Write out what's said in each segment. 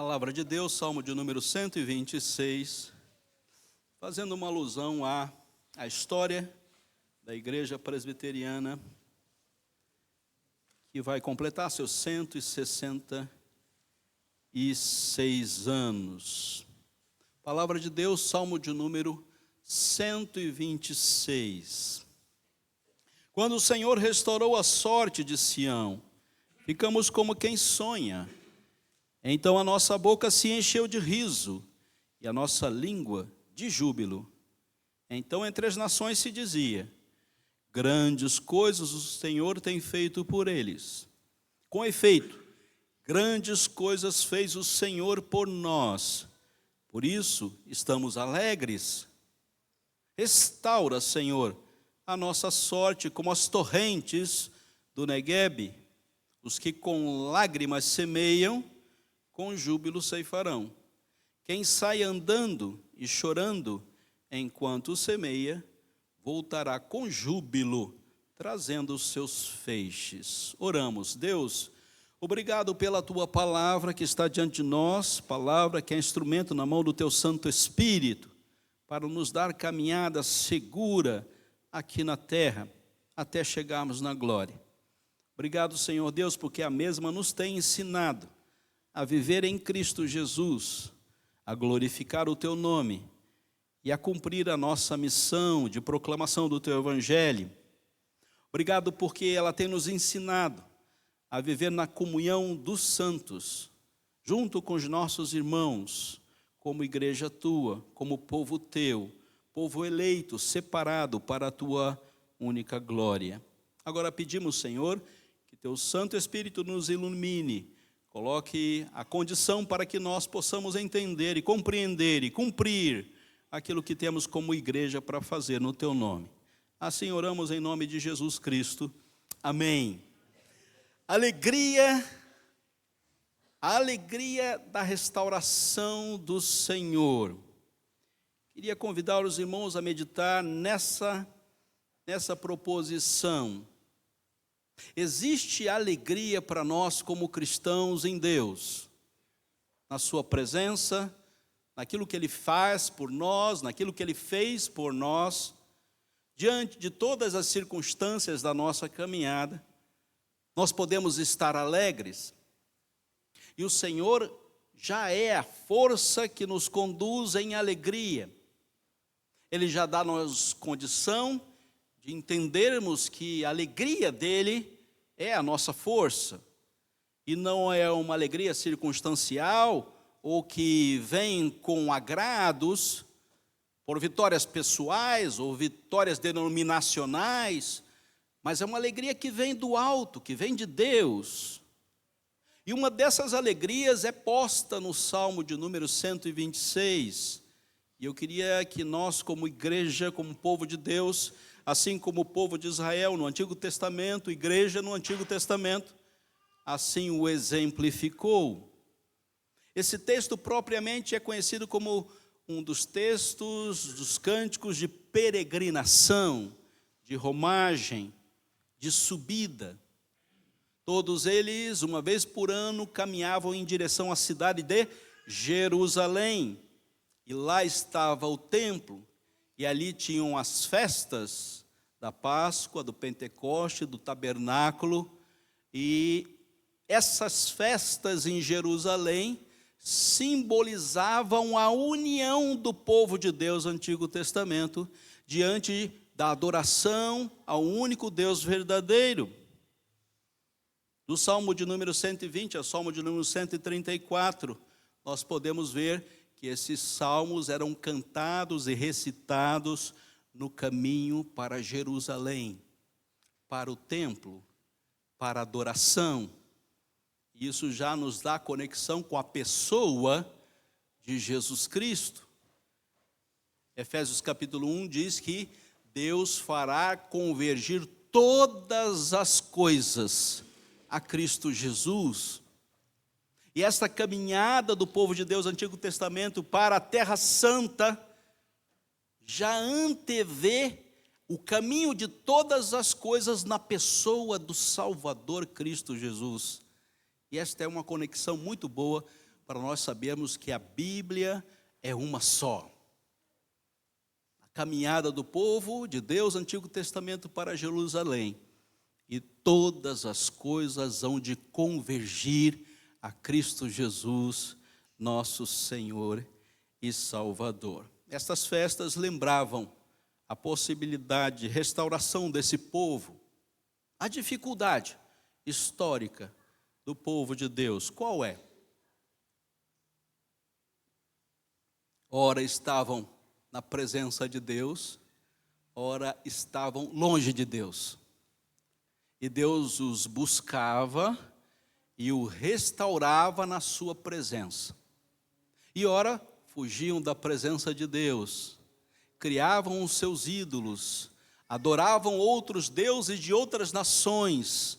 Palavra de Deus, Salmo de número 126, fazendo uma alusão à história da Igreja Presbiteriana, que vai completar seus 166 anos. Palavra de Deus, Salmo de número 126. Quando o Senhor restaurou a sorte de Sião, ficamos como quem sonha. Então a nossa boca se encheu de riso e a nossa língua de júbilo. Então entre as nações se dizia: grandes coisas o Senhor tem feito por eles. Com efeito, grandes coisas fez o Senhor por nós. Por isso estamos alegres. Restaura, Senhor, a nossa sorte como as torrentes do Neguebe. Os que com lágrimas semeiam, com júbilo ceifarão. Quem sai andando e chorando enquanto semeia, voltará com júbilo, trazendo os seus feixes. Oramos. Deus, obrigado pela tua palavra que está diante de nós, palavra que é instrumento na mão do teu Santo Espírito, para nos dar caminhada segura aqui na terra, até chegarmos na glória. Obrigado, Senhor Deus, porque a mesma nos tem ensinado a viver em Cristo Jesus, a glorificar o teu nome e a cumprir a nossa missão de proclamação do teu evangelho. Obrigado porque ela tem nos ensinado a viver na comunhão dos santos, junto com os nossos irmãos, como igreja tua, como povo teu, povo eleito, separado para a tua única glória. Agora pedimos, Senhor, que teu Santo Espírito nos ilumine, coloque a condição para que nós possamos entender e compreender e cumprir aquilo que temos como igreja para fazer no teu nome. Assim oramos em nome de Jesus Cristo. Amém. A alegria da restauração do Senhor. Queria convidar os irmãos a meditar nessa proposição. Existe alegria para nós como cristãos em Deus, na sua presença, naquilo que Ele faz por nós, naquilo que Ele fez por nós, diante de todas as circunstâncias da nossa caminhada, nós podemos estar alegres, e o Senhor já é a força que nos conduz em alegria. Ele já dá-nos condição de entendermos que a alegria dele é a nossa força, e não é uma alegria circunstancial, ou que vem com agrados, por vitórias pessoais, ou vitórias denominacionais, mas é uma alegria que vem do alto, que vem de Deus. E uma dessas alegrias é posta no Salmo de número 126, e eu queria que nós, como igreja, como povo de Deus, assim como o povo de Israel no Antigo Testamento, igreja no Antigo Testamento, assim o exemplificou. Esse texto propriamente é conhecido como um dos textos dos cânticos de peregrinação, de romagem, de subida. Todos eles, uma vez por ano, caminhavam em direção à cidade de Jerusalém. E lá estava o templo, e ali tinham as festas da Páscoa, do Pentecoste, do Tabernáculo, e essas festas em Jerusalém simbolizavam a união do povo de Deus no Antigo Testamento, diante da adoração ao único Deus verdadeiro. Do Salmo de número 120 ao Salmo de número 134, nós podemos ver que esses salmos eram cantados e recitados no caminho para Jerusalém, para o templo, para a adoração. Isso já nos dá conexão com a pessoa de Jesus Cristo. Efésios capítulo 1 diz que Deus fará convergir todas as coisas a Cristo Jesus. E esta caminhada do povo de Deus, Antigo Testamento, para a Terra Santa, já antevê o caminho de todas as coisas na pessoa do Salvador Cristo Jesus. E esta é uma conexão muito boa, para nós sabermos que a Bíblia é uma só. A caminhada do povo de Deus, Antigo Testamento para Jerusalém. E todas as coisas hão de convergir a Cristo Jesus, nosso Senhor e Salvador. Estas festas lembravam a possibilidade de restauração desse povo. A dificuldade histórica do povo de Deus, qual é? Ora estavam na presença de Deus, ora estavam longe de Deus. E Deus os buscava e o restaurava na sua presença. E ora, fugiam da presença de Deus, criavam os seus ídolos, adoravam outros deuses de outras nações,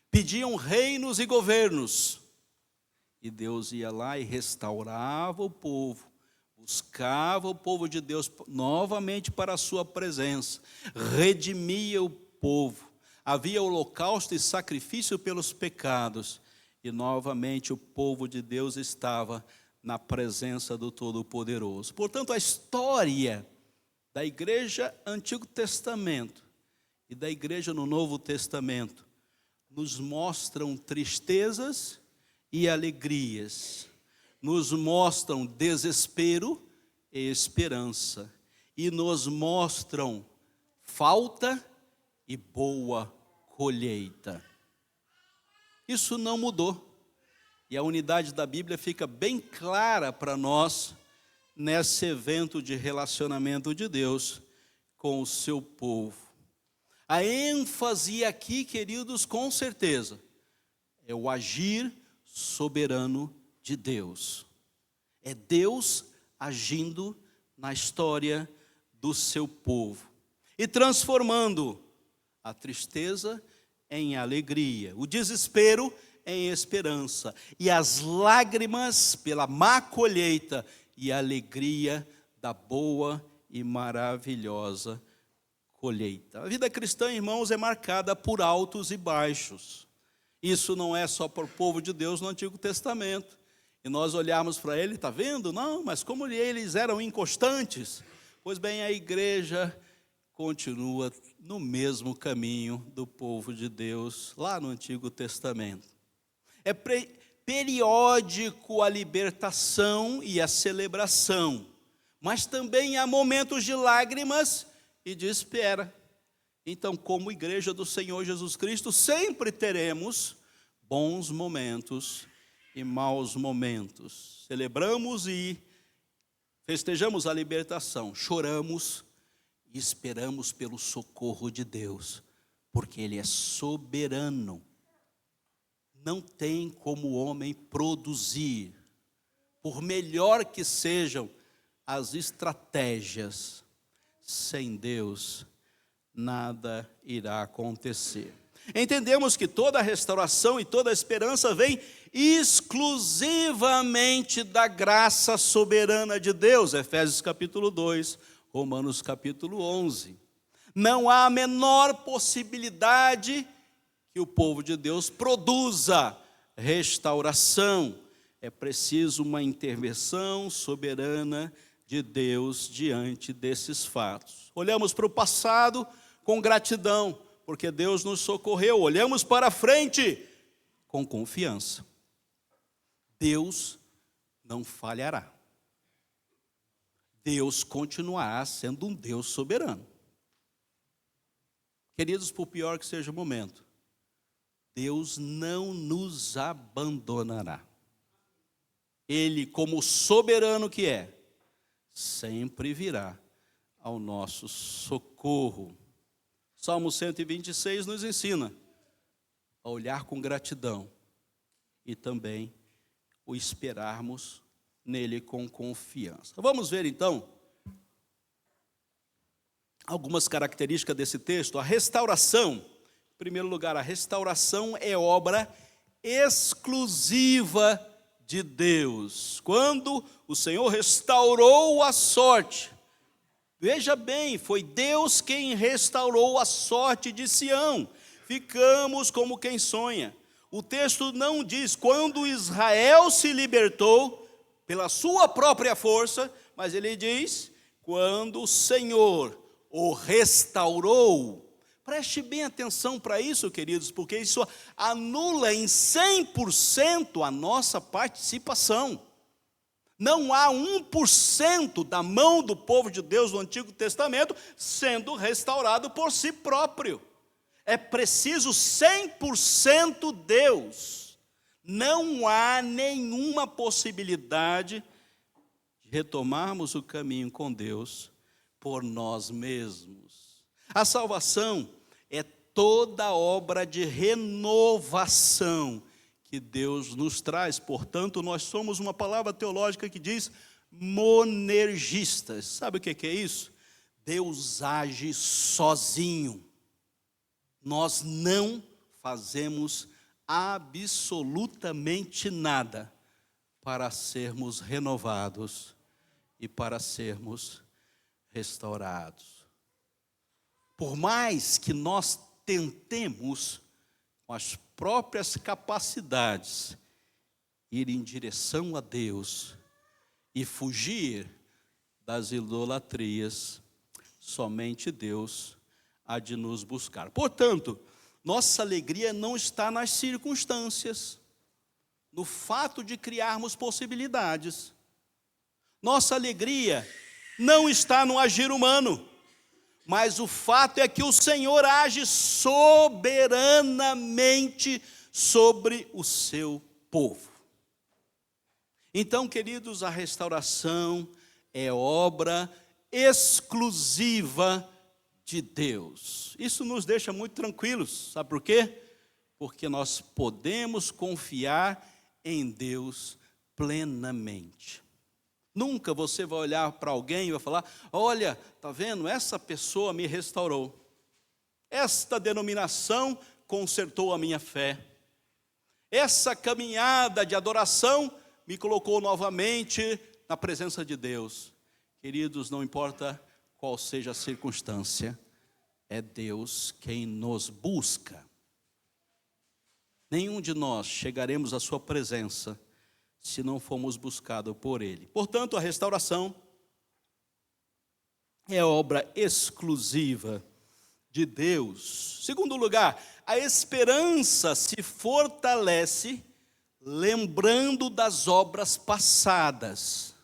pediam reinos e governos. E Deus ia lá e restaurava o povo, buscava o povo de Deus novamente para a sua presença, redimia o povo. Havia holocausto e sacrifício pelos pecados, e novamente o povo de Deus estava na presença do Todo-Poderoso. Portanto, a história da igreja Antigo Testamento e da igreja no Novo Testamento nos mostram tristezas e alegrias, nos mostram desespero e esperança, e nos mostram falta e boa colheita. Isso não mudou. E a unidade da Bíblia fica bem clara para nós nesse evento de relacionamento de Deus com o seu povo. A ênfase aqui, queridos, com certeza, é o agir soberano de Deus. É Deus agindo na história do seu povo e transformando a tristeza em alegria, o desespero em esperança, e as lágrimas pela má colheita e a alegria da boa e maravilhosa colheita. A vida cristã, irmãos, é marcada por altos e baixos. Isso não é só para o povo de Deus no Antigo Testamento. E nós olharmos para ele, está vendo? Não, mas como eles eram inconstantes. Pois bem, a igreja continua no mesmo caminho do povo de Deus, lá no Antigo Testamento. É periódico a libertação e a celebração, mas também há momentos de lágrimas e de espera. Então, como igreja do Senhor Jesus Cristo, sempre teremos bons momentos e maus momentos. Celebramos e festejamos a libertação, choramos e esperamos pelo socorro de Deus, porque Ele é soberano. Não tem como o homem produzir, por melhor que sejam as estratégias, sem Deus nada irá acontecer. Entendemos que toda a restauração e toda a esperança vem exclusivamente da graça soberana de Deus, Efésios capítulo 2, Romanos capítulo 11. Não há a menor possibilidade que o povo de Deus produza restauração. É preciso uma intervenção soberana de Deus diante desses fatos. Olhamos para o passado com gratidão, porque Deus nos socorreu. Olhamos para frente com confiança. Deus não falhará. Deus continuará sendo um Deus soberano. Queridos, por pior que seja o momento, Deus não nos abandonará. Ele, como soberano que é, sempre virá ao nosso socorro. Salmo 126 nos ensina a olhar com gratidão e também o esperarmos nele com confiança. Vamos ver então algumas características desse texto. A restauração, em primeiro lugar, a restauração é obra exclusiva de Deus. Quando o Senhor restaurou a sorte, veja bem, foi Deus quem restaurou a sorte de Sião. Ficamos como quem sonha. O texto não diz quando Israel se libertou pela sua própria força, mas ele diz quando o Senhor o restaurou. Preste bem atenção para isso, queridos, porque isso anula em 100% a nossa participação. Não há 1% da mão do povo de Deus no Antigo Testamento sendo restaurado por si próprio. É preciso 100% Deus. Não há nenhuma possibilidade de retomarmos o caminho com Deus por nós mesmos. A salvação é toda obra de renovação que Deus nos traz. Portanto, nós somos uma palavra teológica que diz monergistas. Sabe o que é isso? Deus age sozinho. Nós não fazemos absolutamente nada para sermos renovados e para sermos restaurados. Por mais que nós tentemos, com as próprias capacidades, ir em direção a Deus e fugir das idolatrias, somente Deus há de nos buscar. Portanto, nossa alegria não está nas circunstâncias, no fato de criarmos possibilidades. Nossa alegria não está no agir humano, mas o fato é que o Senhor age soberanamente sobre o seu povo. Então, queridos, a restauração é obra exclusiva de Deus. Isso nos deixa muito tranquilos, sabe por quê? Porque nós podemos confiar em Deus plenamente. Nunca você vai olhar para alguém e vai falar: olha, está vendo, essa pessoa me restaurou. Esta denominação consertou a minha fé. Essa caminhada de adoração me colocou novamente na presença de Deus. Queridos, não importa qual seja a circunstância, é Deus quem nos busca. Nenhum de nós chegaremos à sua presença se não formos buscados por Ele. Portanto, a restauração é obra exclusiva de Deus. Segundo lugar, a esperança se fortalece lembrando das obras passadas.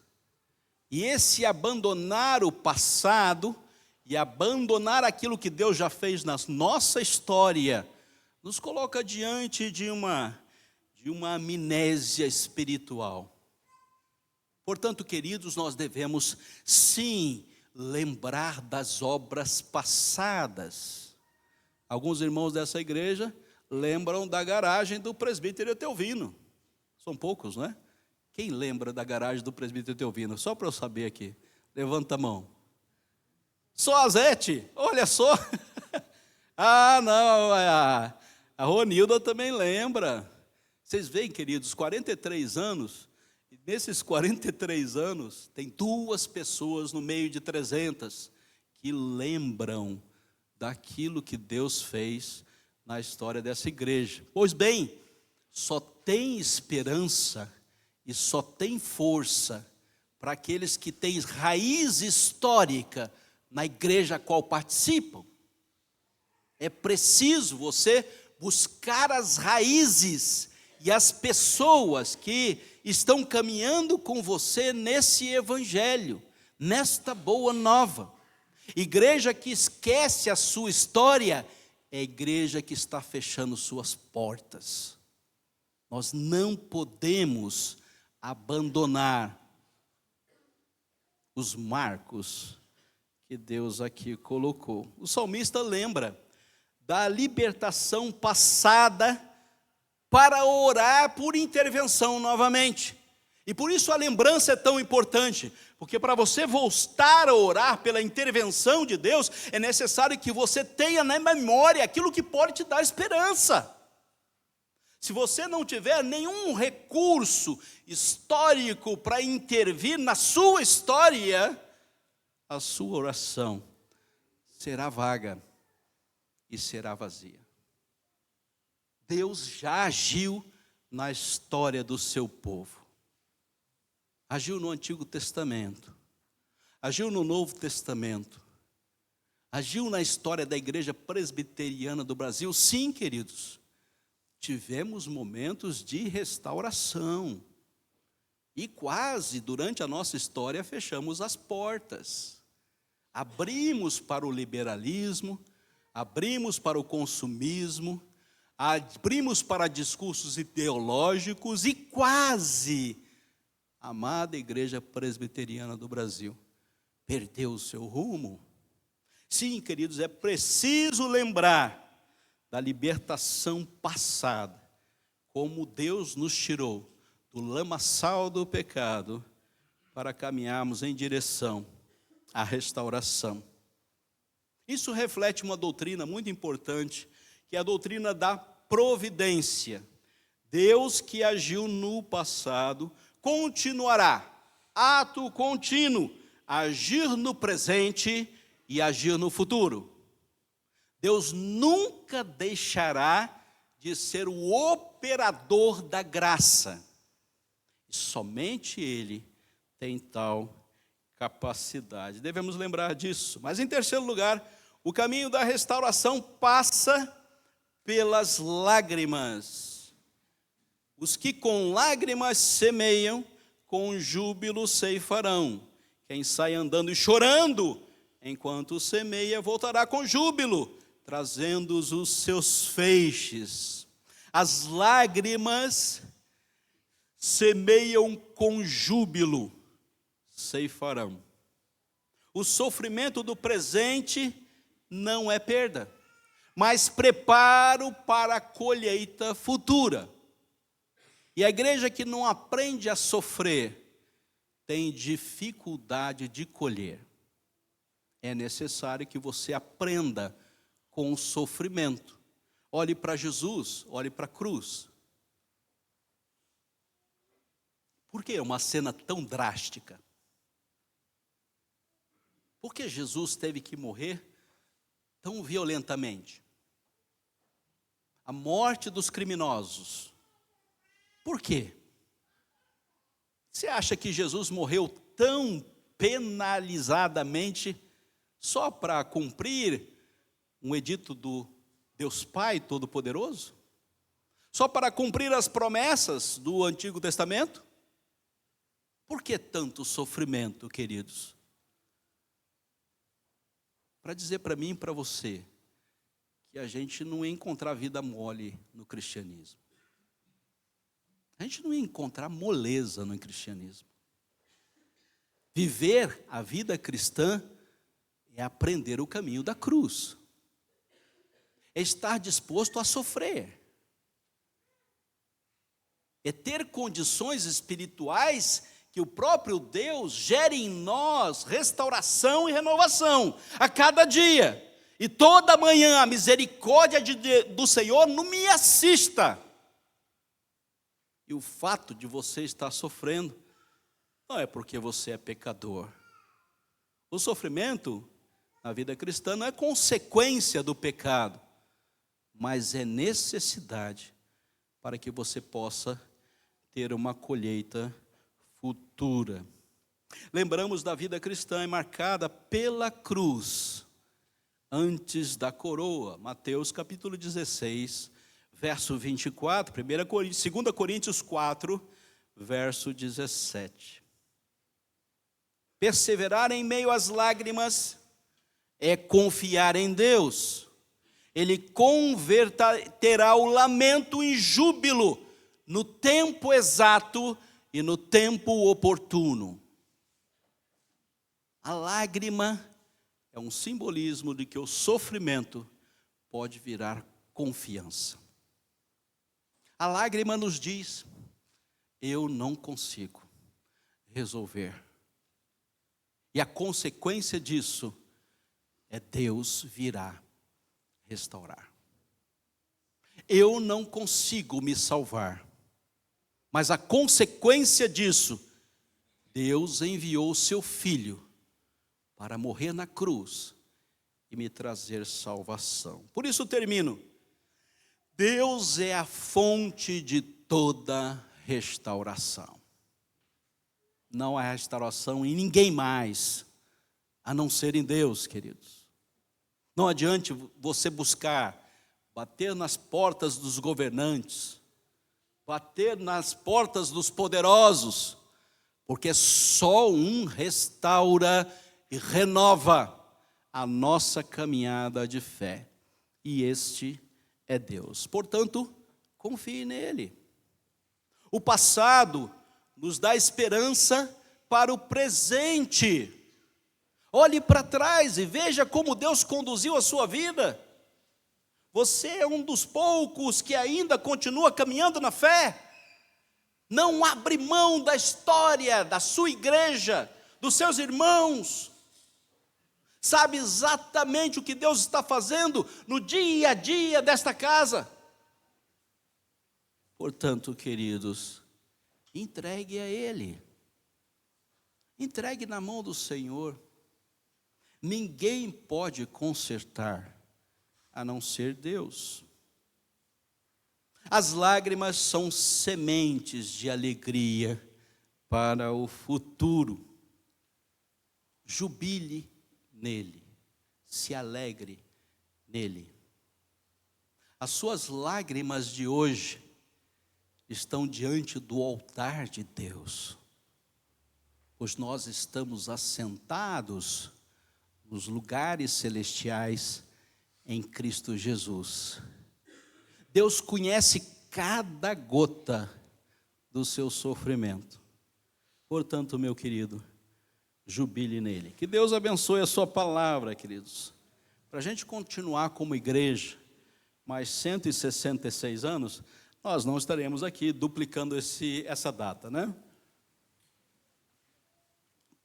E esse abandonar o passado e abandonar aquilo que Deus já fez na nossa história nos coloca diante de uma amnésia espiritual. Portanto, queridos, nós devemos sim lembrar das obras passadas. Alguns irmãos dessa igreja lembram da garagem do presbítero Etelvino. São poucos, não é? Quem lembra da garagem do presbítero Etelvino? Só para eu saber aqui. Levanta a mão. Só a Zete, olha só. Ah, não, a Ronilda também lembra. Vocês veem, queridos, 43 anos, e nesses 43 anos, tem 2 pessoas no meio de 300 que lembram daquilo que Deus fez na história dessa igreja. Pois bem, só tem esperança e só tem força para aqueles que têm raiz histórica na igreja a qual participam. É preciso você buscar as raízes e as pessoas que estão caminhando com você nesse evangelho, nesta boa nova. Igreja que esquece a sua história é a igreja que está fechando suas portas. Nós não podemos abandonar os marcos que Deus aqui colocou. O salmista lembra da libertação passada para orar por intervenção novamente. E por isso a lembrança é tão importante, porque para você voltar a orar pela intervenção de Deus, é necessário que você tenha na memória aquilo que pode te dar esperança. Se você não tiver nenhum recurso histórico para intervir na sua história, a sua oração será vaga e será vazia. Deus já agiu na história do seu povo. Agiu no Antigo Testamento, agiu no Novo Testamento, agiu na história da Igreja Presbiteriana do Brasil. Sim, queridos, tivemos momentos de restauração e quase, durante a nossa história, fechamos as portas. Abrimos para o liberalismo, abrimos para o consumismo, abrimos para discursos ideológicos e quase a amada Igreja Presbiteriana do Brasil perdeu o seu rumo. Sim, queridos, é preciso lembrar da libertação passada, como Deus nos tirou do lamaçal do pecado para caminharmos em direção à restauração. Isso reflete uma doutrina muito importante, que é a doutrina da providência. Deus que agiu no passado continuará, ato contínuo, a agir no presente e agir no futuro. Deus nunca deixará de ser o operador da graça. E somente Ele tem tal capacidade. Devemos lembrar disso. Mas em terceiro lugar, o caminho da restauração passa pelas lágrimas. Os que com lágrimas semeiam, com júbilo ceifarão. Quem sai andando e chorando, enquanto semeia, voltará com júbilo, trazendo os seus feixes. As lágrimas semeiam com júbilo, ceifarão. O sofrimento do presente não é perda, mas preparo para a colheita futura. E a igreja que não aprende a sofrer, tem dificuldade de colher. É necessário que você aprenda com o sofrimento. Olhe para Jesus, olhe para a cruz. Por que uma cena tão drástica? Por que Jesus teve que morrer tão violentamente? A morte dos criminosos. Por quê? Você acha que Jesus morreu tão penalizadamente só para cumprir um edito do Deus Pai Todo-Poderoso? Só para cumprir as promessas do Antigo Testamento? Por que tanto sofrimento, queridos? Para dizer para mim e para você que a gente não ia encontrar vida mole no cristianismo. A gente não ia encontrar moleza no cristianismo. Viver a vida cristã é aprender o caminho da cruz. É estar disposto a sofrer. É ter condições espirituais que o próprio Deus gere em nós restauração e renovação a cada dia. E toda manhã a misericórdia do Senhor não me assista. E o fato de você estar sofrendo não é porque você é pecador. O sofrimento na vida cristã não é consequência do pecado, mas é necessidade para que você possa ter uma colheita futura. Lembramos da vida cristã marcada pela cruz, antes da coroa. Mateus capítulo 16, verso 24, 2 Coríntios 4, verso 17. Perseverar em meio às lágrimas é confiar em Deus. Ele converterá o lamento em júbilo no tempo exato e no tempo oportuno. A lágrima é um simbolismo de que o sofrimento pode virar confiança. A lágrima nos diz: eu não consigo resolver. E a consequência disso é Deus virá restaurar. Eu não consigo me salvar, mas a consequência disso, Deus enviou o seu Filho para morrer na cruz e me trazer salvação. Por isso termino. Deus é a fonte de toda restauração. Não há restauração em ninguém mais, a não ser em Deus, queridos. Não adianta você buscar, bater nas portas dos governantes, bater nas portas dos poderosos, porque só um restaura e renova a nossa caminhada de fé, e este é Deus. Portanto, confie nele. O passado nos dá esperança para o presente. Olhe para trás e veja como Deus conduziu a sua vida. Você é um dos poucos que ainda continua caminhando na fé. Não abre mão da história da sua igreja, dos seus irmãos. Sabe exatamente o que Deus está fazendo no dia a dia desta casa. Portanto, queridos, entregue a Ele. Entregue na mão do Senhor. Ninguém pode consertar a não ser Deus. As lágrimas são sementes de alegria para o futuro. Jubile nele, se alegre nele. As suas lágrimas de hoje estão diante do altar de Deus, pois nós estamos assentados nos lugares celestiais em Cristo Jesus. Deus conhece cada gota do seu sofrimento. Portanto, meu querido, jubile nele. Que Deus abençoe a sua palavra, queridos. Para a gente continuar como igreja, mais 166 anos, nós não estaremos aqui duplicando essa data, né?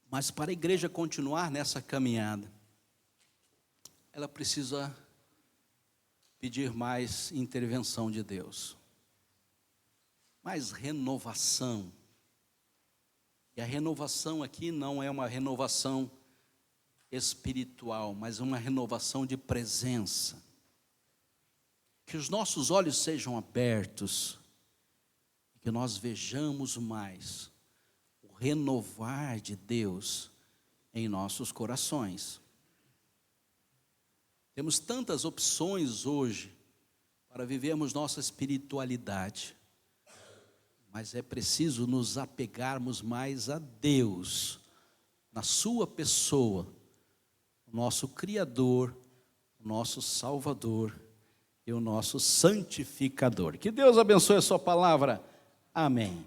Mas para a igreja continuar nessa caminhada, ela precisa pedir mais intervenção de Deus, mais renovação. E a renovação aqui não é uma renovação espiritual, mas uma renovação de presença. Que os nossos olhos sejam abertos, que nós vejamos mais o renovar de Deus em nossos corações. Temos tantas opções hoje para vivermos nossa espiritualidade, mas é preciso nos apegarmos mais a Deus, na sua pessoa, o nosso Criador, o nosso Salvador e o nosso Santificador. Que Deus abençoe a sua palavra. Amém.